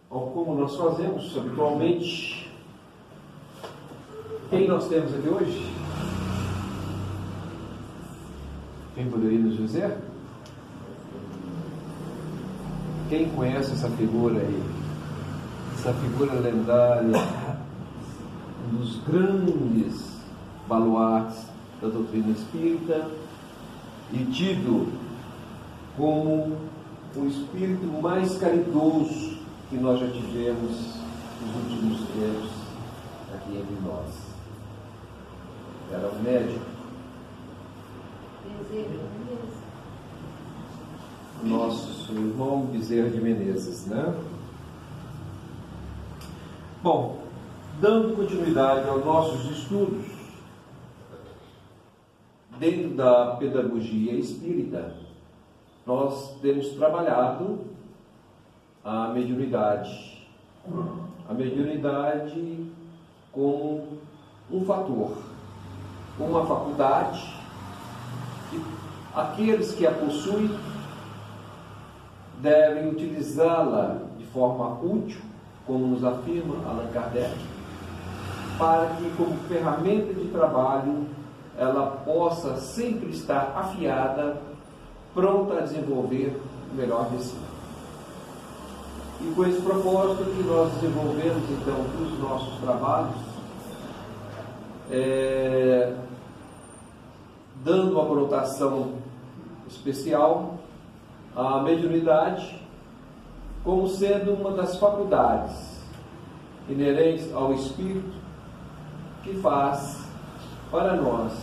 como nós fazemos habitualmente. Quem nós temos aqui hoje? Quem poderia nos dizer? Quem conhece essa figura aí? Essa figura lendária, um dos grandes baluartes da doutrina espírita e tido como o espírito mais caridoso que nós já tivemos nos últimos tempos aqui entre nós. Era um médico. Nosso irmão Bezerra de Menezes, né? Bom, dando continuidade aos nossos estudos dentro da pedagogia espírita, nós temos trabalhado a mediunidade. A mediunidade como um fator, uma faculdade, que aqueles que a possuem devem utilizá-la de forma útil, como nos afirma Allan Kardec, para que, como ferramenta de trabalho, ela possa sempre estar afiada, pronta a desenvolver o melhor de si. E com esse propósito que nós desenvolvemos, então, os nossos trabalhos, dando uma conotação especial à mediunidade como sendo uma das faculdades inerentes ao espírito que faz para nós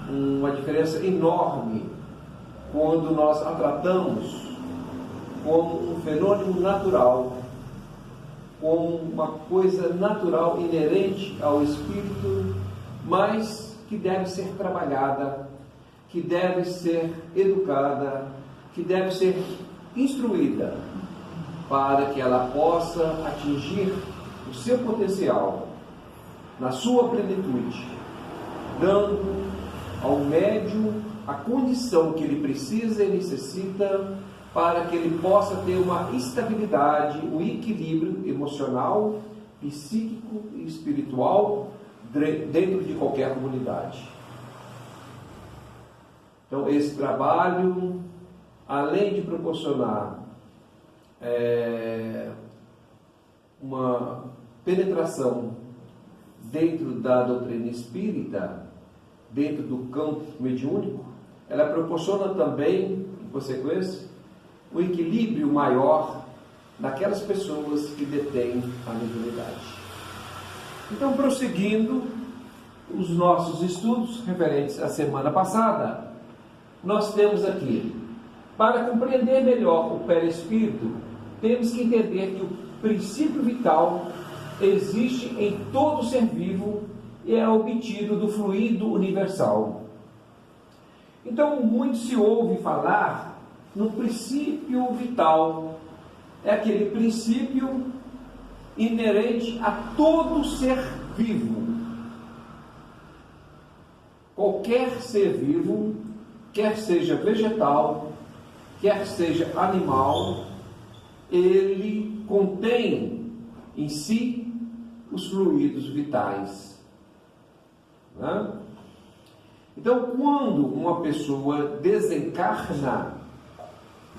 uma diferença enorme quando nós a tratamos como um fenômeno natural, como uma coisa natural inerente ao espírito, mas que deve ser trabalhada, que deve ser educada, que deve ser instruída para que ela possa atingir o seu potencial na sua plenitude, dando ao médium a condição que ele precisa e necessita para que ele possa ter uma estabilidade, um equilíbrio emocional, psíquico e espiritual dentro de qualquer comunidade. Então, esse trabalho, além de proporcionar uma penetração dentro da doutrina espírita, dentro do campo mediúnico, ela proporciona também, em consequência, um equilíbrio maior naquelas pessoas que detêm a mediunidade. Então, prosseguindo os nossos estudos referentes à semana passada, nós temos aqui, para compreender melhor o perispírito, temos que entender que o princípio vital existe em todo ser vivo e é obtido do fluido universal. Então, muito se ouve falar no princípio vital. É aquele princípio inerente a todo ser vivo. Qualquer ser vivo, quer seja vegetal, quer seja animal, ele contém em si os fluidos vitais. Né? Então, quando uma pessoa desencarna,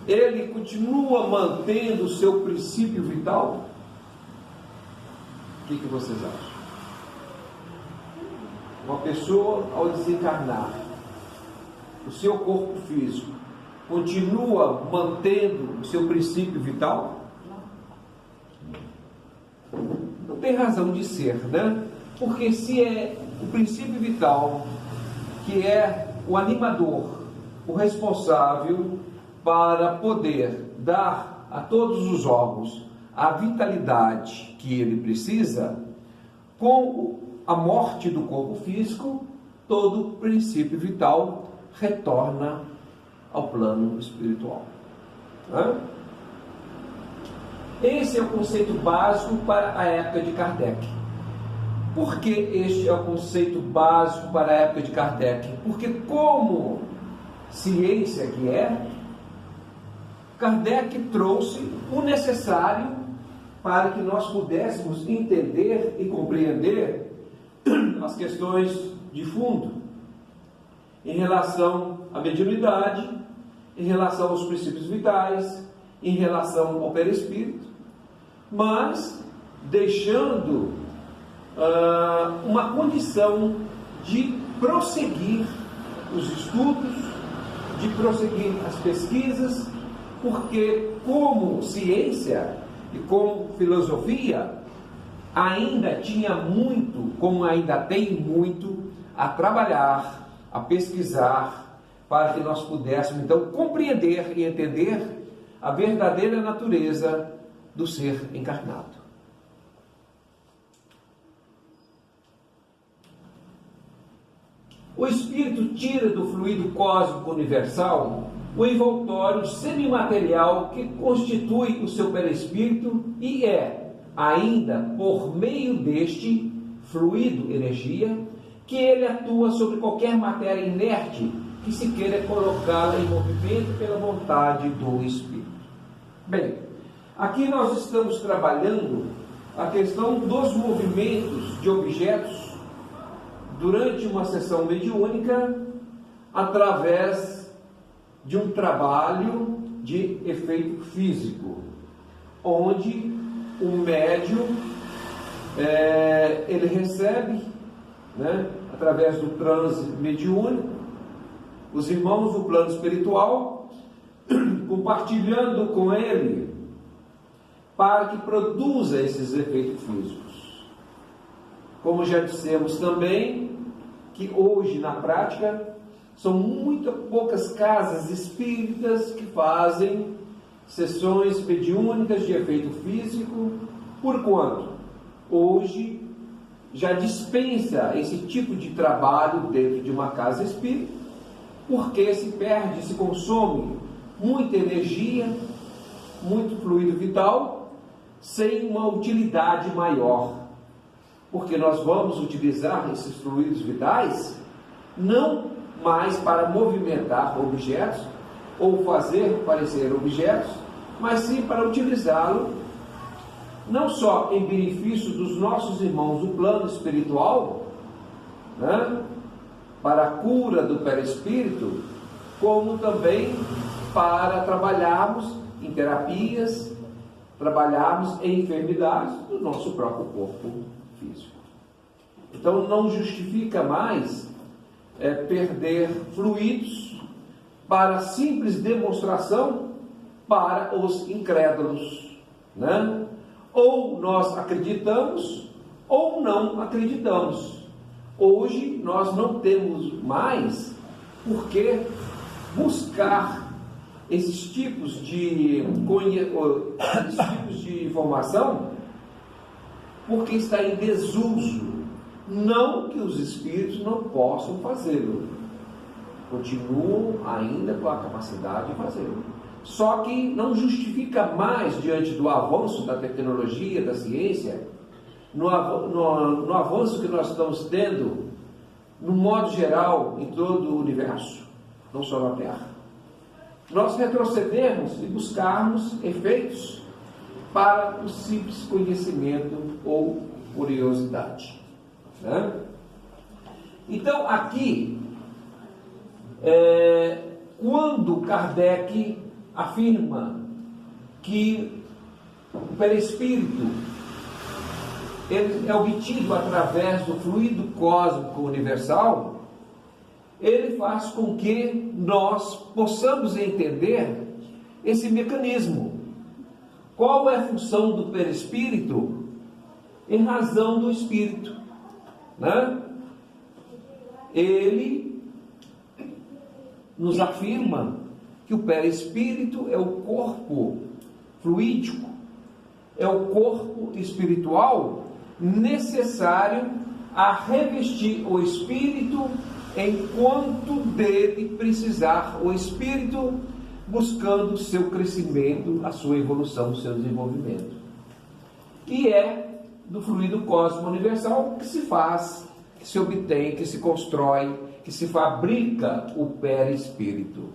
ele continua mantendo o seu princípio vital? O que vocês acham? Uma pessoa, ao desencarnar, o seu corpo físico continua mantendo o seu princípio vital? Não tem razão de ser, né? Porque se é o princípio vital que é o animador, o responsável para poder dar a todos os órgãos a vitalidade que ele precisa, com a morte do corpo físico, todo o princípio vital retorna ao plano espiritual. Esse é o conceito básico para a época de Kardec. Por que este é o conceito básico para a época de Kardec? Porque, como ciência que é, Kardec trouxe o necessário para que nós pudéssemos entender e compreender as questões de fundo em relação à mediunidade, em relação aos princípios vitais, em relação ao perispírito, mas deixando uma condição de prosseguir os estudos, de prosseguir as pesquisas, porque como ciência e como filosofia ainda tinha muito, como ainda tem muito, a trabalhar, a pesquisar, para que nós pudéssemos então compreender e entender a verdadeira natureza do ser encarnado. O Espírito tira do fluido cósmico universal o envoltório semimaterial que constitui o seu perispírito e é, ainda por meio deste fluido energia, que ele atua sobre qualquer matéria inerte que se queira colocá-la em movimento pela vontade do Espírito. Bem, aqui nós estamos trabalhando a questão dos movimentos de objetos durante uma sessão mediúnica através de um trabalho de efeito físico, onde o médium ele recebe, através do transe mediúnico, os irmãos do plano espiritual, compartilhando com ele, para que produza esses efeitos físicos. Como já dissemos também, que hoje na prática são muito poucas casas espíritas que fazem sessões mediúnicas de efeito físico, porquanto hoje já dispensa esse tipo de trabalho dentro de uma casa espírita, porque se perde, se consome muita energia, muito fluido vital, sem uma utilidade maior. Porque nós vamos utilizar esses fluidos vitais não mais para movimentar objetos ou fazer parecer objetos, mas sim para utilizá-lo não só em benefício dos nossos irmãos do plano espiritual, para a cura do perispírito, como também para trabalharmos em terapias, trabalharmos em enfermidades do nosso próprio corpo físico. Então não justifica mais perder fluidos para simples demonstração para os incrédulos, Ou nós acreditamos ou não acreditamos. Hoje nós não temos mais por que buscar esses tipos de informação, porque está em desuso. Não que os espíritos não possam fazê-lo, continuam ainda com a capacidade de fazê-lo, só que não justifica mais diante do avanço da tecnologia, da ciência, no avanço que nós estamos tendo, no modo geral, em todo o universo, não só na Terra. Nós retrocedermos e buscarmos efeitos para o simples conhecimento ou curiosidade. Então, aqui, quando Kardec afirma que o perispírito ele é obtido através do fluido cósmico universal, ele faz com que nós possamos entender esse mecanismo. Qual é a função do perispírito em razão do espírito? Ele nos afirma que o perispírito é o corpo fluídico, é o corpo espiritual necessário a revestir o espírito enquanto dele precisar o espírito, buscando o seu crescimento, a sua evolução, o seu desenvolvimento. E é do fluido cósmico universal que se faz, que se obtém, que se constrói, que se fabrica o perispírito,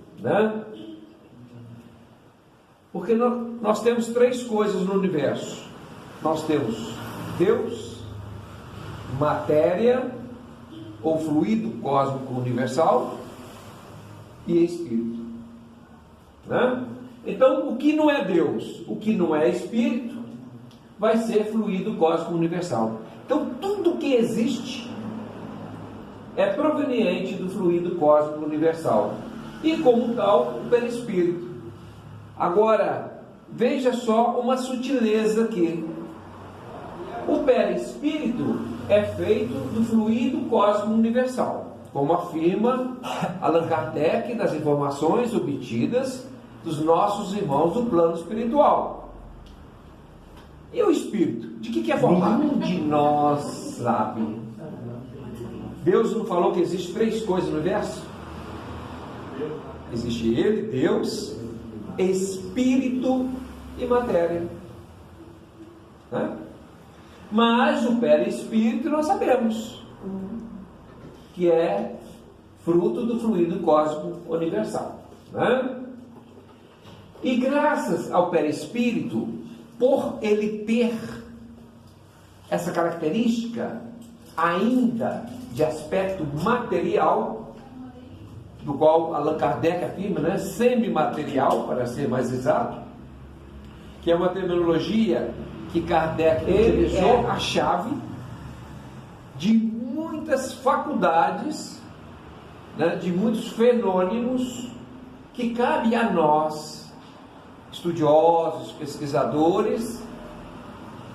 Porque nós temos três coisas no universo. Nós temos Deus, matéria, ou fluido cósmico universal, e espírito. Né? Então, o que não é Deus, o que não é espírito, vai ser fluido cósmico universal. Então, tudo que existe é proveniente do fluido cósmico universal, e como tal, o perispírito. Agora, veja só uma sutileza aqui. O perispírito é feito do fluido cósmico universal, como afirma Allan Kardec nas informações obtidas dos nossos irmãos do plano espiritual. E o espírito? De que é formado? Nenhum de nós sabe. Deus não falou que existe três coisas no universo? Existe Ele, Deus, Espírito e matéria. Né? Mas o perispírito nós sabemos que é fruto do fluido cósmico universal. Né? E graças ao perispírito, por ele ter essa característica ainda de aspecto material, do qual Allan Kardec afirma, né, semimaterial, para ser mais exato, que é uma terminologia que Kardec utilizou, é a chave de muitas faculdades, né, de muitos fenômenos que cabe a nós, estudiosos, pesquisadores,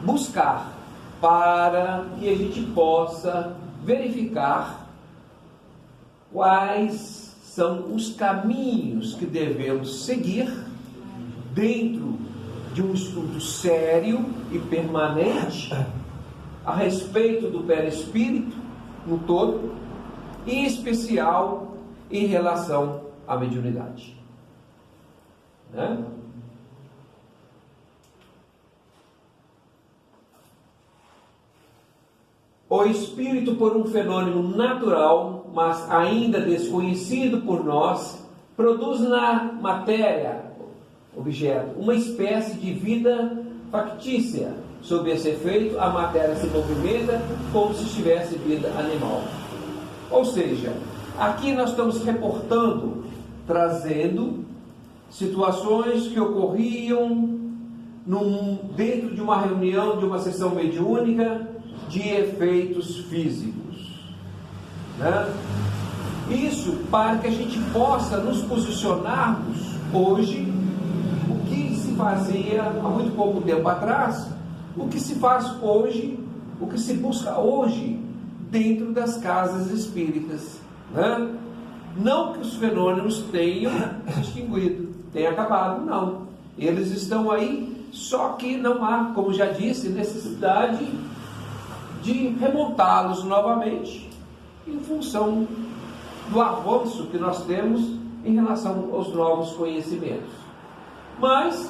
buscar para que a gente possa verificar quais são os caminhos que devemos seguir dentro de um estudo sério e permanente a respeito do perispírito no todo, e em especial em relação à mediunidade. Né? O espírito, por um fenômeno natural, mas ainda desconhecido por nós, produz na matéria, objeto, uma espécie de vida factícia. Sob esse efeito, a matéria se movimenta como se estivesse vida animal. Ou seja, aqui nós estamos reportando, trazendo situações que ocorriam dentro de uma reunião, de uma sessão mediúnica, de efeitos físicos. Né? Isso para que a gente possa nos posicionarmos hoje, o que se fazia há muito pouco tempo atrás, o que se faz hoje, o que se busca hoje dentro das casas espíritas. Né? Não que os fenômenos tenham se extinguido, tenham acabado, não. Eles estão aí, só que não há, como já disse, necessidade de remontá-los novamente, em função do avanço que nós temos em relação aos novos conhecimentos. Mas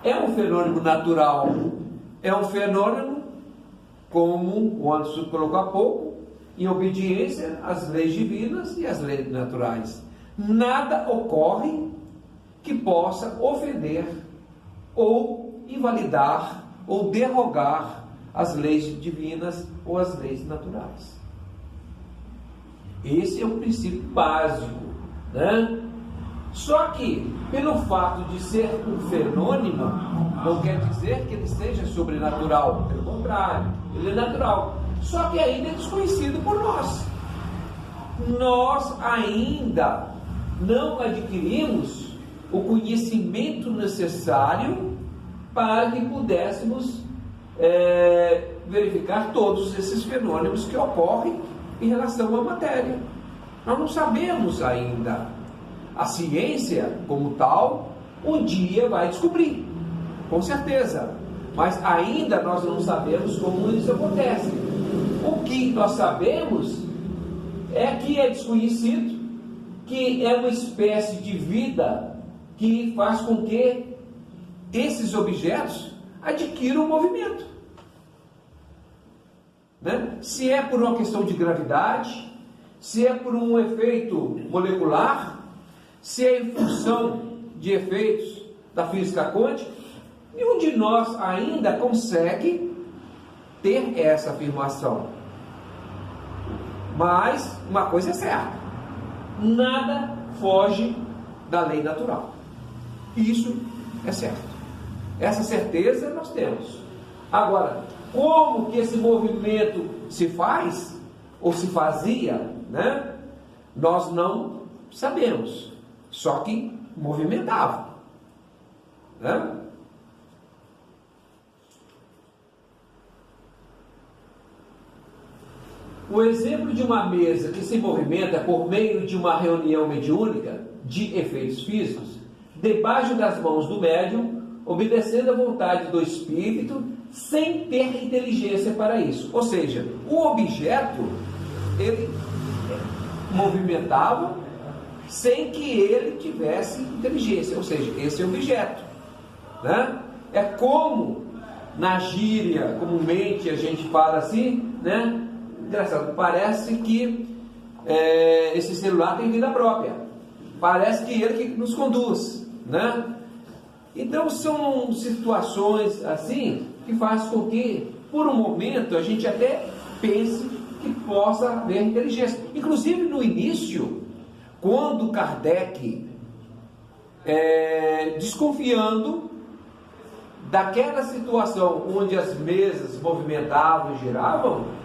é um fenômeno natural, é um fenômeno, como o Anderson colocou há pouco, em obediência às leis divinas e às leis naturais. Nada ocorre que possa ofender ou invalidar ou derrogar as leis divinas ou as leis naturais. Esse é o princípio básico, né? Só que, pelo fato de ser um fenômeno, não quer dizer que ele seja sobrenatural. Pelo contrário, ele é natural. Só que ainda é desconhecido por nós. Nós ainda não adquirimos o conhecimento necessário para que pudéssemos verificar todos esses fenômenos que ocorrem em relação à matéria. Nós não sabemos ainda. A ciência, como tal, um dia vai descobrir, com certeza, mas ainda nós não sabemos como isso acontece. O que nós sabemos é que é desconhecido, que é uma espécie de vida que faz com que esses objetos adquiram um movimento. Né? Se é por uma questão de gravidade, se é por um efeito molecular, se é em função de efeitos da física quântica, nenhum de nós ainda consegue ter essa afirmação. Mas uma coisa é certa: nada foge da lei natural. Isso é certo. Essa certeza nós temos. Agora, como que esse movimento se faz, ou se fazia, né? Nós não sabemos. Só que movimentava, né? O exemplo de uma mesa que se movimenta por meio de uma reunião mediúnica de efeitos físicos, debaixo das mãos do médium, obedecendo à vontade do espírito, sem ter inteligência para isso. Ou seja, o objeto, ele movimentava sem que ele tivesse inteligência. Ou seja, esse é o objeto, né? É como na gíria, comumente a gente fala assim, né? Engraçado, parece que esse celular tem vida própria. Parece que ele que nos conduz, né? Então são situações assim que faz com que, por um momento, a gente até pense que possa haver inteligência. Inclusive no início, quando Kardec, desconfiando daquela situação onde as mesas movimentavam e giravam,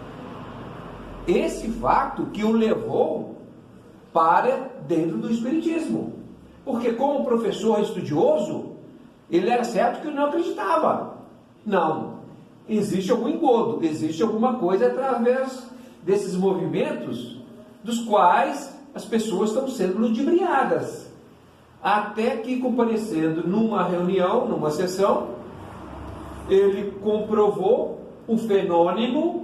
esse fato que o levou para dentro do Espiritismo. Porque como professor estudioso, ele era certo que não acreditava. Não, existe algum engodo, existe alguma coisa através desses movimentos dos quais as pessoas estão sendo ludibriadas. Até que, comparecendo numa reunião, numa sessão, ele comprovou o fenômeno,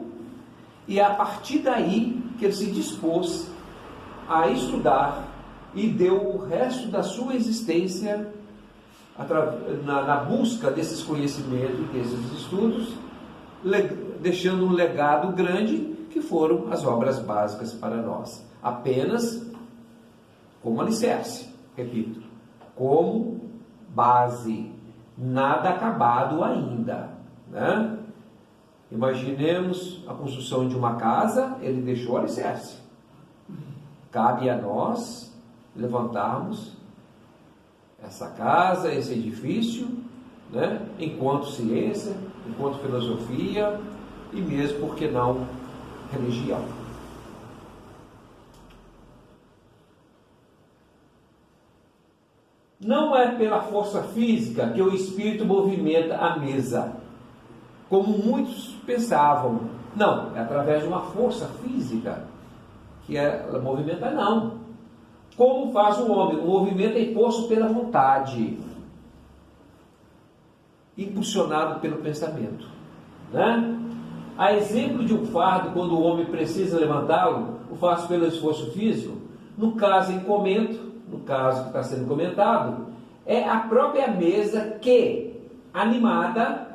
e a partir daí que ele se dispôs a estudar e deu o resto da sua existência na busca desses conhecimentos, desses estudos, deixando um legado grande, que foram as obras básicas para nós. Apenas como alicerce, repito, como base, nada acabado ainda, né? Imaginemos a construção de uma casa, ele deixou o alicerce. Cabe a nós levantarmos essa casa, esse edifício, né? Enquanto ciência, enquanto filosofia e mesmo, por que não, religião. Não é pela força física que o espírito movimenta a mesa, como muitos pensavam. Não, é através de uma força física que ela movimenta, não. Como faz o homem? O movimento é imposto pela vontade, impulsionado pelo pensamento, né? A exemplo de um fardo, quando o homem precisa levantá-lo, o faz pelo esforço físico. No caso em comento, no caso que está sendo comentado, é a própria mesa que, animada,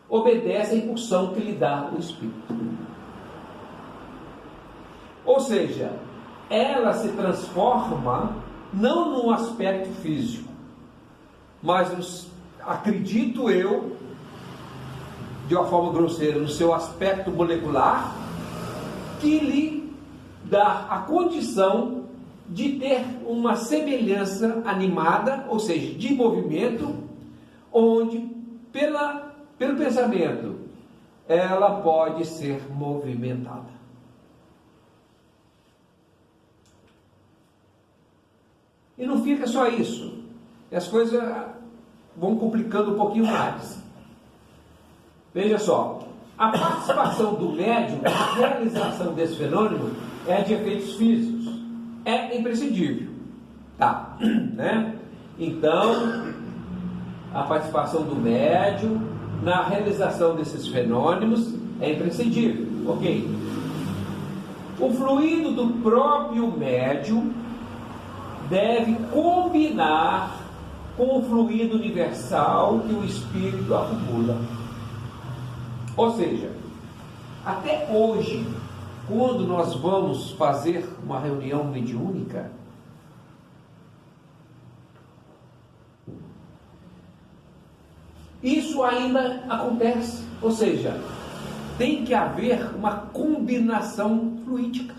obedece à impulsão que lhe dá o Espírito. Ou seja, ela se transforma não no aspecto físico, mas acredito eu, de uma forma grosseira, no seu aspecto molecular, que lhe dá a condição de ter uma semelhança animada, ou seja, de movimento, onde pelo pensamento ela pode ser movimentada. E não fica só isso, as coisas vão complicando um pouquinho mais. Veja só, a participação do médium na realização desse fenômeno é de efeitos físicos, é imprescindível, tá? Né? Então, a participação do médium na realização desses fenômenos é imprescindível, ok? O fluido do próprio médium deve combinar com o fluido universal que o espírito acumula. Ou seja, até hoje, quando nós vamos fazer uma reunião mediúnica, Isso ainda acontece, ou seja, tem que haver uma combinação fluídica,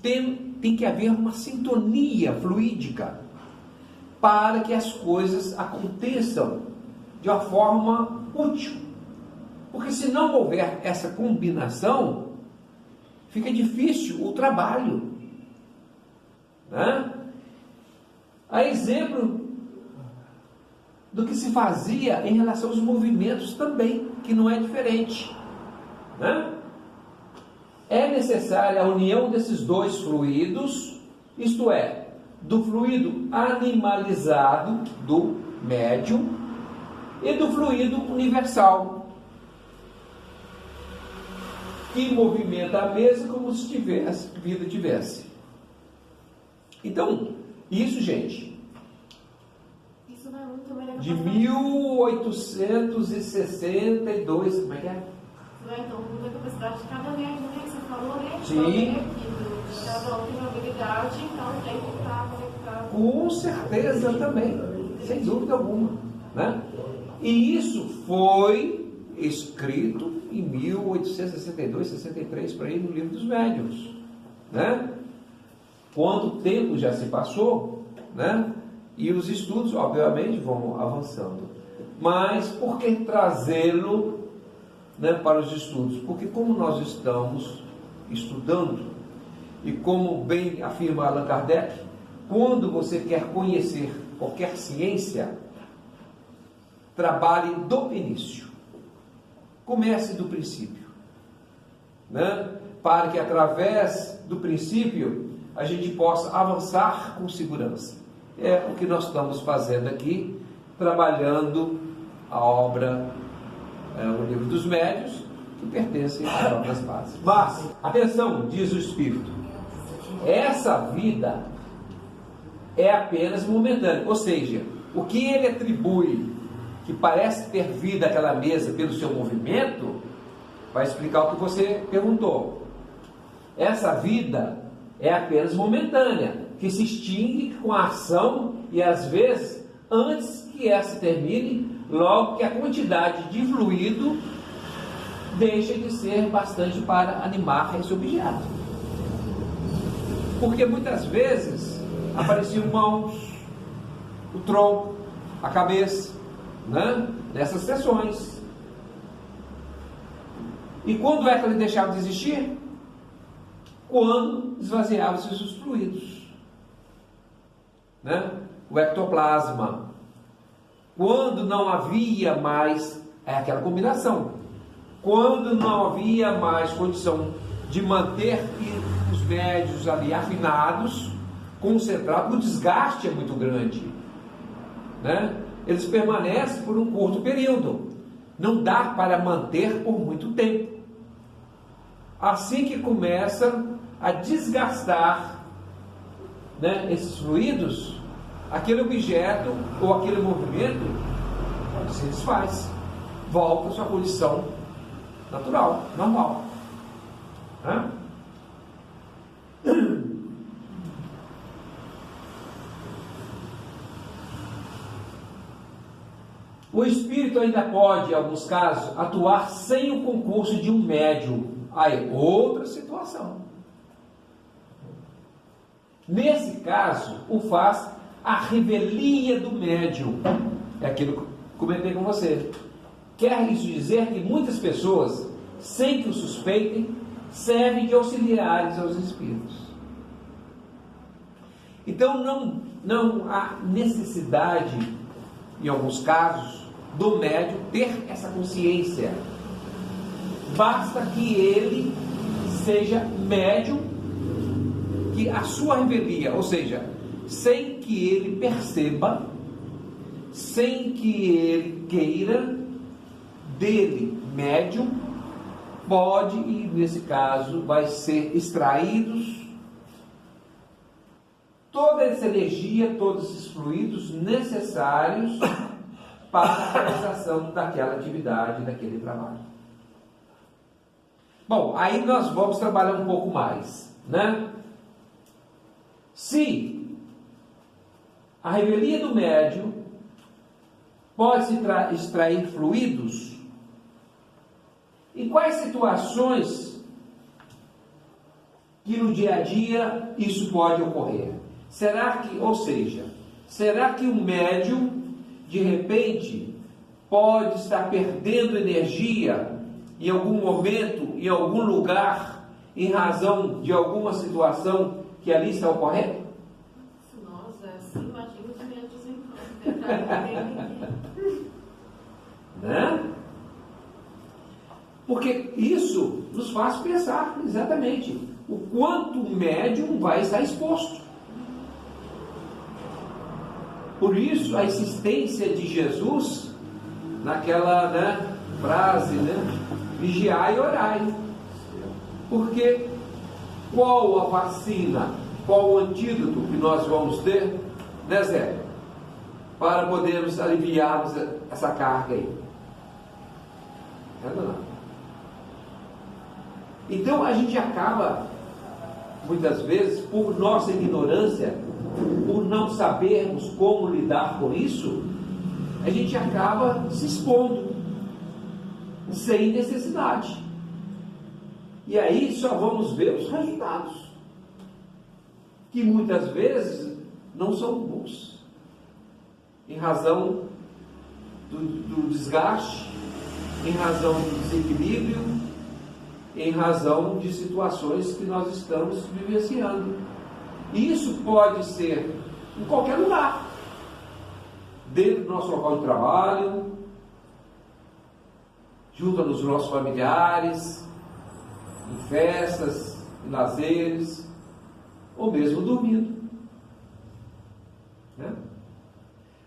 tem que haver uma sintonia fluídica para que as coisas aconteçam de uma forma útil. Porque se não houver essa combinação, fica difícil o trabalho, né? A exemplo do que se fazia em relação aos movimentos também, que não é diferente, né? É necessária a união desses dois fluidos, isto é, do fluido animalizado do médium e do fluido universal, que movimenta a mesa como se vida tivesse. Então, isso, gente, isso não é muito melhor de 1862, como é que é? Então, muita capacidade de cada médium, né? Que você falou, né? Sim. Cada um tem uma habilidade, então tem que estar conectado. Com certeza também, sem dúvida alguma, né? E isso foi escrito em 1862, 63, para ir no Livro dos Médiuns, né? Quanto tempo já se passou, né? E os estudos, obviamente, vão avançando. Mas por que trazê-lo, né, para os estudos? Porque como nós estamos estudando, e como bem afirma Allan Kardec, quando você quer conhecer qualquer ciência, trabalhe do início. Comece do princípio, né? Para que através do princípio a gente possa avançar com segurança. É o que nós estamos fazendo aqui, trabalhando a obra, o Livro dos Médiuns, que pertence às obras básicas. Mas, atenção, diz o Espírito, essa vida é apenas momentânea, ou seja, o que ele atribui, que parece ter vida àquela mesa pelo seu movimento, vai explicar o que você perguntou. Essa vida é apenas momentânea, que se extingue com a ação e às vezes antes que essa termine, logo que a quantidade de fluido deixa de ser bastante para animar esse objeto. Porque muitas vezes apareciam mãos, o tronco, a cabeça, né? Nessas sessões. E quando é que ele deixava de existir? Quando esvaziavam-se os fluidos, né? O ectoplasma. Quando não havia mais aquela combinação. Quando não havia mais condição de manter os médios ali afinados, concentrados, o desgaste é muito grande, né? Eles permanecem por um curto período, não dá para manter por muito tempo. Assim que começa a desgastar, né, esses fluidos, aquele objeto ou aquele movimento se desfaz, volta à sua condição natural, normal, né? O espírito ainda pode, em alguns casos, atuar sem o concurso de um médium. Aí, outra situação. Nesse caso, o faz a revelia do médium. É aquilo que comentei com você. Quer isso dizer que muitas pessoas, sem que o suspeitem, servem de auxiliares aos espíritos. Então, não há necessidade, em alguns casos, do médium ter essa consciência. Basta que ele seja médium, que a sua revelia, ou seja, sem que ele perceba, sem que ele queira, dele, médium, pode, e nesse caso vai ser extraídos toda essa energia, todos esses fluidos necessários para a realização daquela atividade, daquele trabalho. Bom, aí nós vamos trabalhar um pouco mais, né? Se a revelia do médium pode-se extrair fluidos? Em quais situações que no dia a dia isso pode ocorrer? Será que o médium, de repente, pode estar perdendo energia em algum momento, em algum lugar, em razão de alguma situação que ali está ocorrendo? Nossa, assim, imagina os médios então. Né? Porque isso nos faz pensar exatamente o quanto o médium vai estar exposto. Por isso, a insistência de Jesus naquela frase, vigiai e orai. Porque qual a vacina, qual o antídoto que nós vamos ter, né, Zé? Para podermos aliviarmos essa carga aí. Não. Então a gente acaba, muitas vezes, por nossa ignorância, por não sabermos como lidar com isso, a gente acaba se expondo sem necessidade. E aí só vamos ver os resultados, que muitas vezes não são bons, em razão do desgaste, em razão do desequilíbrio, em razão de situações que nós estamos vivenciando. E isso pode ser em qualquer lugar, dentro do nosso local de trabalho, junto aos nossos familiares, em festas, em lazeres, ou mesmo dormindo. Né?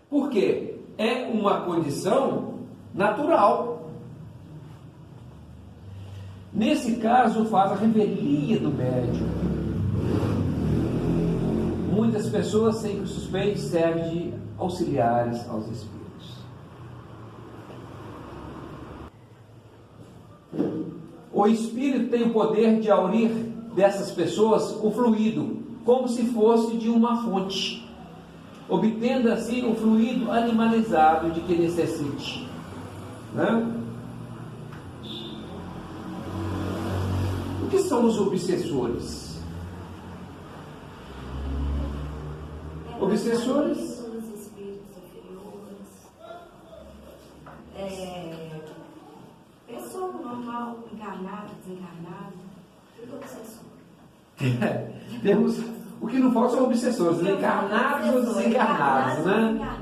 Porque é uma condição natural. Nesse caso, faz a revelia do médium. Muitas pessoas, sem que suspeitem, servem de auxiliares aos espíritos. O espírito tem o poder de aurir dessas pessoas o fluido, como se fosse de uma fonte, obtendo assim o fluido animalizado de que necessite. Né? O que são os obsessores? Obsessores? Os espíritos inferiores. Pessoa normal, encarnada, desencarnada, tudo obsessor. Temos, o que não falta são obsessores, encarnados ou desencarnados, né?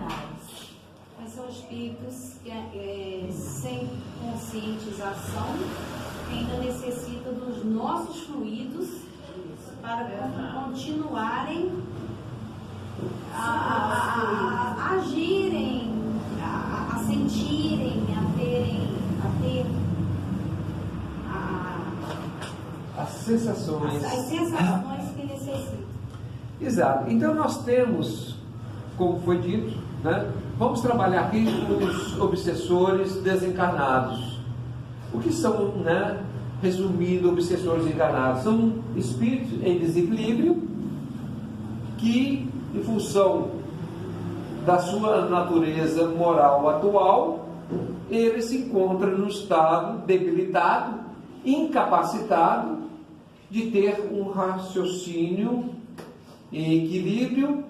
Mas são espíritos que, sem conscientização, ainda necessitam dos nossos fluidos para continuarem a agirem, a sentirem, a ter as sensações. As sensações que necessitam. Exato. Então nós temos, como foi dito, né? Vamos trabalhar aqui com os obsessores desencarnados. O que são, resumindo, obsessores encarnados? São espíritos em desequilíbrio que, em função da sua natureza moral atual, ele se encontra no estado debilitado, incapacitado de ter um raciocínio em equilíbrio,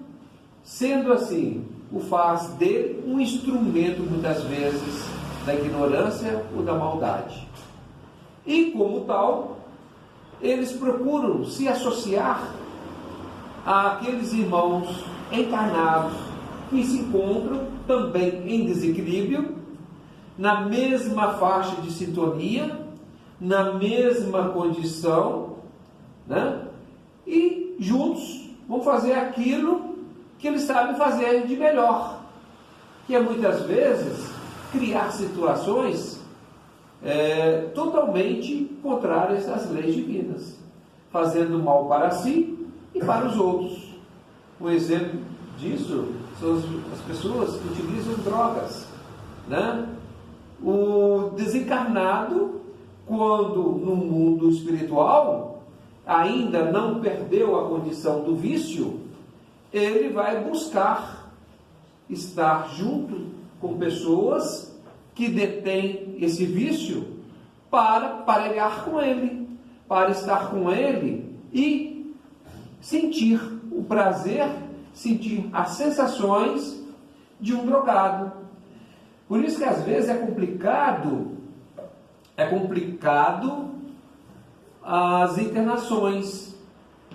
sendo assim, o faz dele um instrumento, muitas vezes, da ignorância ou da maldade. E, como tal, eles procuram se associar àqueles irmãos encarnados que se encontram também em desequilíbrio, na mesma faixa de sintonia, na mesma condição, e juntos vão fazer aquilo que eles sabem fazer de melhor, que é muitas vezes criar situações totalmente contrárias às leis divinas, fazendo mal para si e para os outros. Um exemplo disso são as pessoas que utilizam drogas, O desencarnado, quando no mundo espiritual ainda não perdeu a condição do vício, ele vai buscar estar junto com pessoas que detêm esse vício para parelhar com ele, para estar com ele e sentir o prazer, sentir as sensações de um drogado. Por isso que às vezes é complicado as internações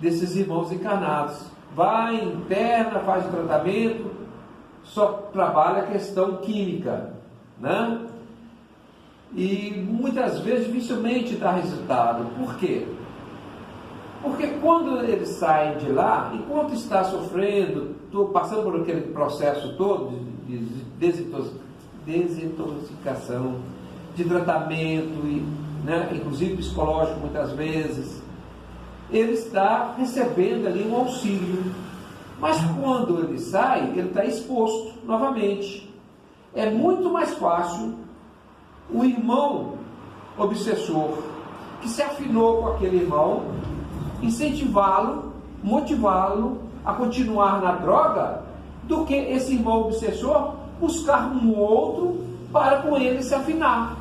desses irmãos encarnados. Vai, interna, faz o tratamento, só trabalha a questão química, né? E muitas vezes dificilmente dá resultado. Por quê? Porque quando eles saem de lá, enquanto está sofrendo, passando por aquele processo todo de desintoxicação, de tratamento, né, inclusive psicológico muitas vezes, ele está recebendo ali um auxílio. Mas quando ele sai, ele está exposto novamente. É muito mais fácil o irmão obsessor, que se afinou com aquele irmão, incentivá-lo, motivá-lo a continuar na droga, do que esse irmão obsessor buscar um outro para com ele se afinar.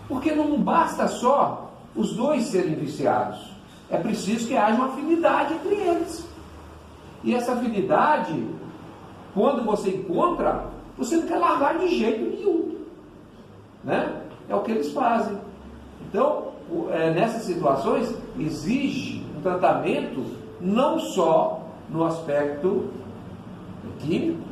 Porque não basta só os dois serem viciados, é preciso que haja uma afinidade entre eles. E essa afinidade, quando você encontra, você não quer largar de jeito nenhum, né? É o que eles fazem. Então, nessas situações, exige um tratamento não só no aspecto químico,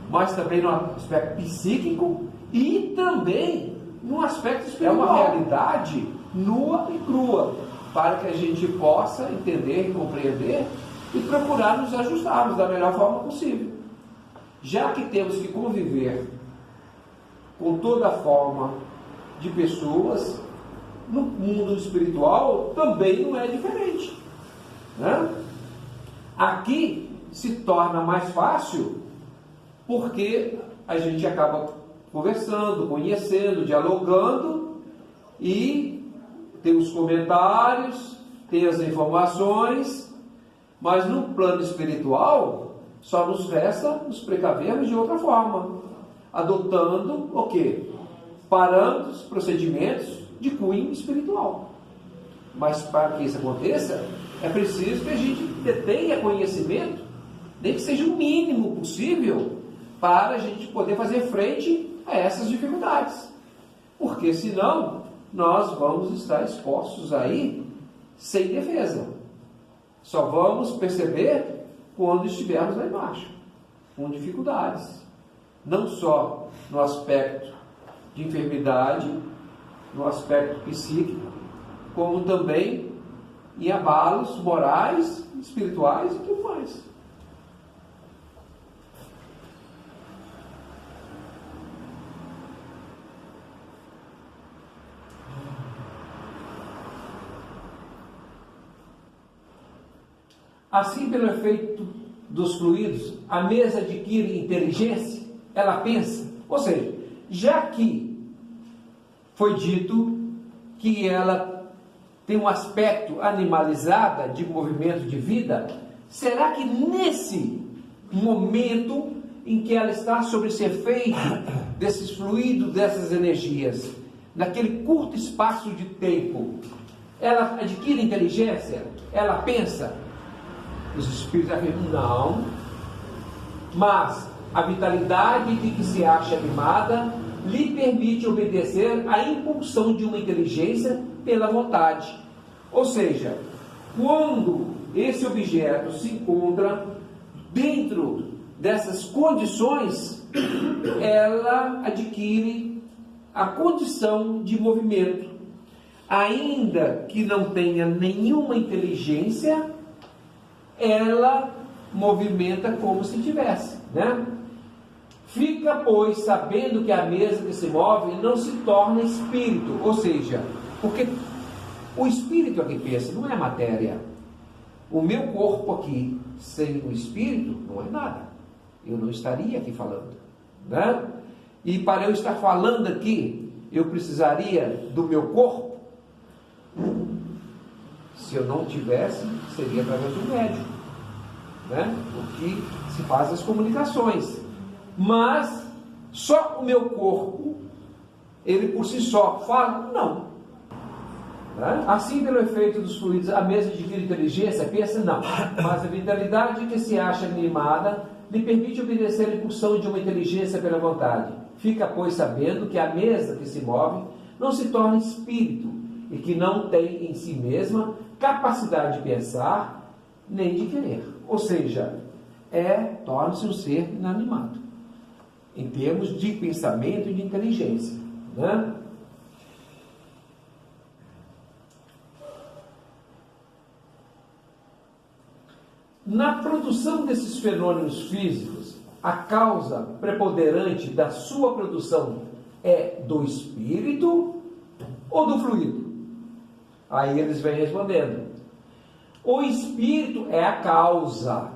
mas também no aspecto psíquico e também no aspecto espiritual. É uma realidade nua e crua, para que a gente possa entender e compreender e procurar nos ajustarmos da melhor forma possível. Já que temos que conviver com toda forma de pessoas, no mundo espiritual também não é diferente, né? Aqui se torna mais fácil porque a gente acaba conversando, conhecendo, dialogando e tem os comentários, tem as informações, mas no plano espiritual só nos resta nos precavermos de outra forma, adotando o quê? Parâmetros, procedimentos de cunho espiritual. Mas para que isso aconteça, é preciso que a gente tenha conhecimento, nem que seja o mínimo possível, para a gente poder fazer frente a essas dificuldades. Porque senão, nós vamos estar expostos aí sem defesa. Só vamos perceber quando estivermos lá embaixo, com dificuldades. Não só no aspecto de enfermidade, no aspecto psíquico, como também em abalos morais, espirituais e tudo mais. Assim, pelo efeito dos fluidos, a mesa adquire inteligência, ela pensa. Ou seja, já que foi dito que ela tem um aspecto animalizado de movimento de vida, será que nesse momento em que ela está sob esse efeito desses fluidos, dessas energias, naquele curto espaço de tempo, ela adquire inteligência? Ela pensa? Os espíritos afirmam não, mas a vitalidade de que se acha animada lhe permite obedecer à impulsão de uma inteligência pela vontade. Ou seja, quando esse objeto se encontra dentro dessas condições, ela adquire a condição de movimento, ainda que não tenha nenhuma inteligência, ela movimenta como se tivesse, né? Fica, pois, sabendo que a mesa que se move não se torna espírito, ou seja, porque o espírito aqui pensa, não é matéria. O meu corpo aqui, sem o espírito, não é nada. Eu não estaria aqui falando, né? E para eu estar falando aqui, eu precisaria do meu corpo. Se eu não tivesse, seria através do médium, né? O que se faz as comunicações. Mas Só o meu corpo, ele por si só fala? Não. Assim, pelo efeito dos fluidos, a mesma adquire inteligência? Pensa? Não. Mas a vitalidade que se acha animada lhe permite obedecer a impulsão de uma inteligência pela vontade. Fica, pois, sabendo que a mesa que se move não se torna espírito e que não tem em si mesma capacidade de pensar nem de querer. Ou seja, torna-se um ser inanimado em termos de pensamento e de inteligência, né? Na produção desses fenômenos físicos, a causa preponderante da sua produção é do espírito ou do fluido? Aí eles vêm respondendo: o espírito é a causa,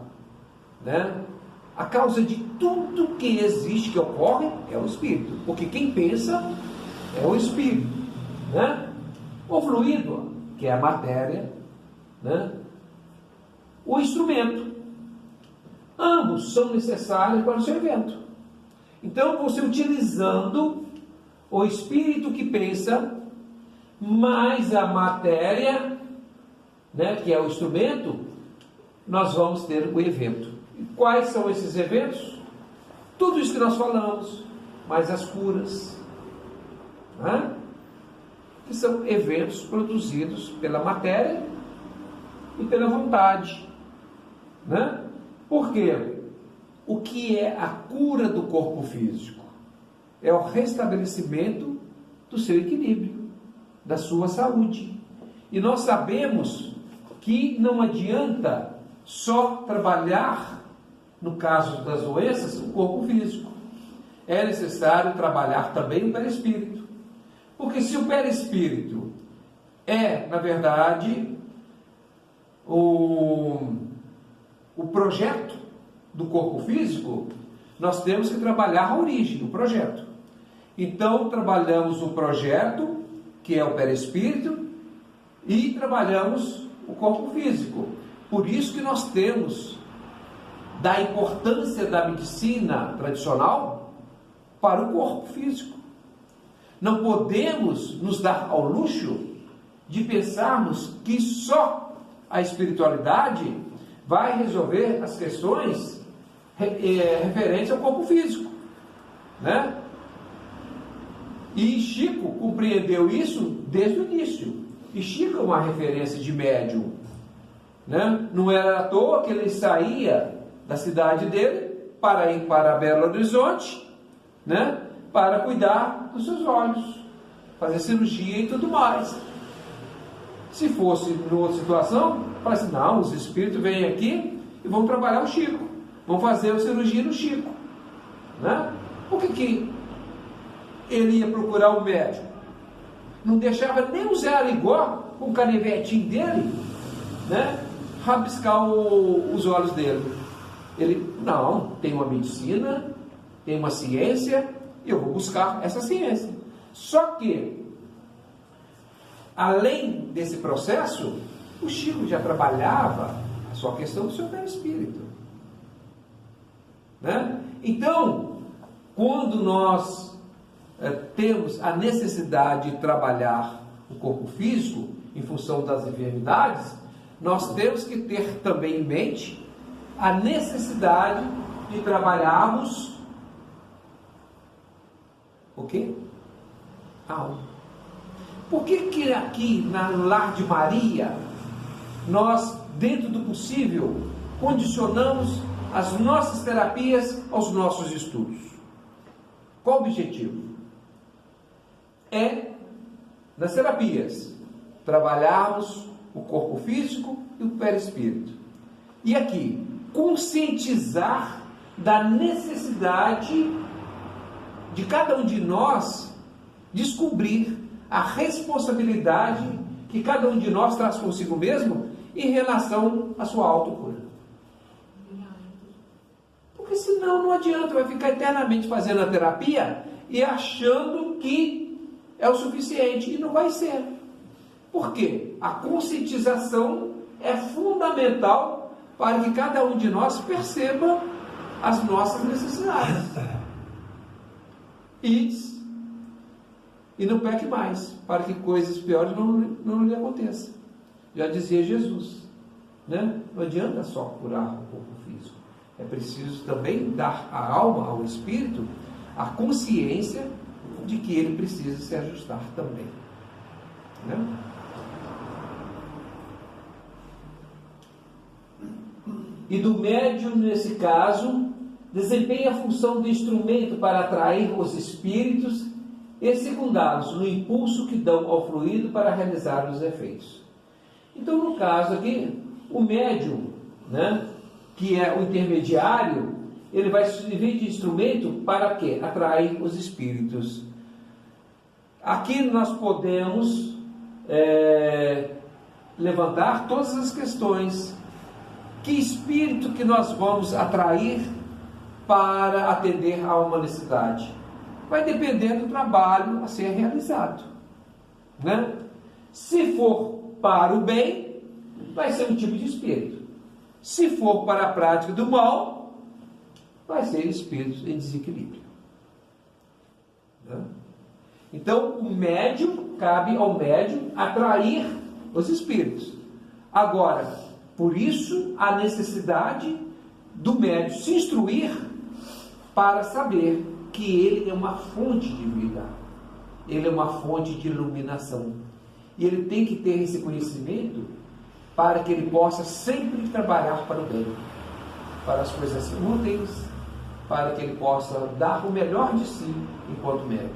né? A causa de tudo que existe, que ocorre, é o espírito, porque quem pensa é o espírito, né? O fluido, que é a matéria, né? O instrumento. Ambos são necessários para o seu evento. Então, você utilizando o espírito que pensa, mais a matéria, né, que é o instrumento, nós vamos ter o evento. E quais são esses eventos? Tudo isso que nós falamos, mais as curas, né? Que são eventos produzidos pela matéria e pela vontade, né? Porque o que é a cura do corpo físico? É o restabelecimento do seu equilíbrio, da sua saúde. E nós sabemos que não adianta só trabalhar, no caso das doenças, o corpo físico. É necessário trabalhar também o perispírito. Porque se o perispírito é, na verdade, o projeto do corpo físico, nós temos que trabalhar a origem, o projeto. Então, trabalhamos o projeto, que é o perispírito, e trabalhamos o corpo físico. Por isso que nós temos da importância da medicina tradicional para o corpo físico. Não podemos nos dar ao luxo de pensarmos que só a espiritualidade vai resolver as questões referentes ao corpo físico, né? E Chico compreendeu isso desde o início. E Chico é uma referência de médium, né? Não era à toa que ele saía da cidade dele para ir para Belo Horizonte, né? Para cuidar dos seus olhos, fazer cirurgia e tudo mais. Se fosse numa situação, fala assim: não, os espíritos vêm aqui e vão trabalhar o Chico, vão fazer a cirurgia no Chico, né? Por que ele ia procurar o médico? Não deixava nem usar igual com o canivetinho dele, né? Rabiscar os olhos dele. Ele, não, tem uma medicina, tem uma ciência, e eu vou buscar essa ciência. Só que, além desse processo, o Chico já trabalhava a sua questão do seu perispírito, né? Então, quando nós temos a necessidade de trabalhar o corpo físico em função das enfermidades, nós temos que ter também em mente a necessidade de trabalharmos o quê? A alma. Por que aqui no Lar de Maria nós, dentro do possível, condicionamos as nossas terapias aos nossos estudos? Qual o objetivo? Nas terapias, trabalharmos o corpo físico e o perispírito. E aqui, conscientizar da necessidade de cada um de nós descobrir a responsabilidade que cada um de nós traz consigo mesmo em relação à sua autocura. Porque senão não adianta, vai ficar eternamente fazendo a terapia e achando que é o suficiente, e não vai ser. Por quê? A conscientização é fundamental para que cada um de nós perceba as nossas necessidades. Ides e não peque mais, para que coisas piores não lhe aconteçam. Já dizia Jesus, né? Não adianta só curar o corpo físico, é preciso também dar à alma, ao espírito, a consciência de que ele precisa se ajustar também, né? E do médium, nesse caso, desempenha a função de instrumento para atrair os espíritos e secundá-los no impulso que dão ao fluido para realizar os efeitos. Então, no caso aqui, o médium, né, que é o intermediário, ele vai servir de instrumento para quê? Atrair os espíritos. Aqui nós podemos levantar todas as questões. Que espírito que nós vamos atrair para atender a uma necessidade? Vai depender do trabalho a ser realizado, né? Se for para o bem, vai ser um tipo de espírito. Se for para a prática do mal, vai ser espírito em desequilíbrio, né? Então, o médium, cabe ao médium atrair os espíritos. Agora, por isso, a necessidade do médium se instruir para saber que ele é uma fonte de vida, ele é uma fonte de iluminação. E ele tem que ter esse conhecimento para que ele possa sempre trabalhar para o bem, para as coisas úteis, para que ele possa dar o melhor de si enquanto médium,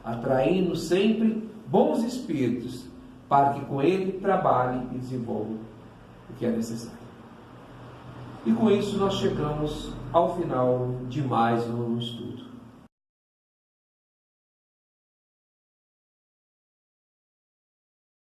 atraindo sempre bons espíritos, para que com ele trabalhe e desenvolva o que é necessário. E com isso nós chegamos ao final de mais um estudo.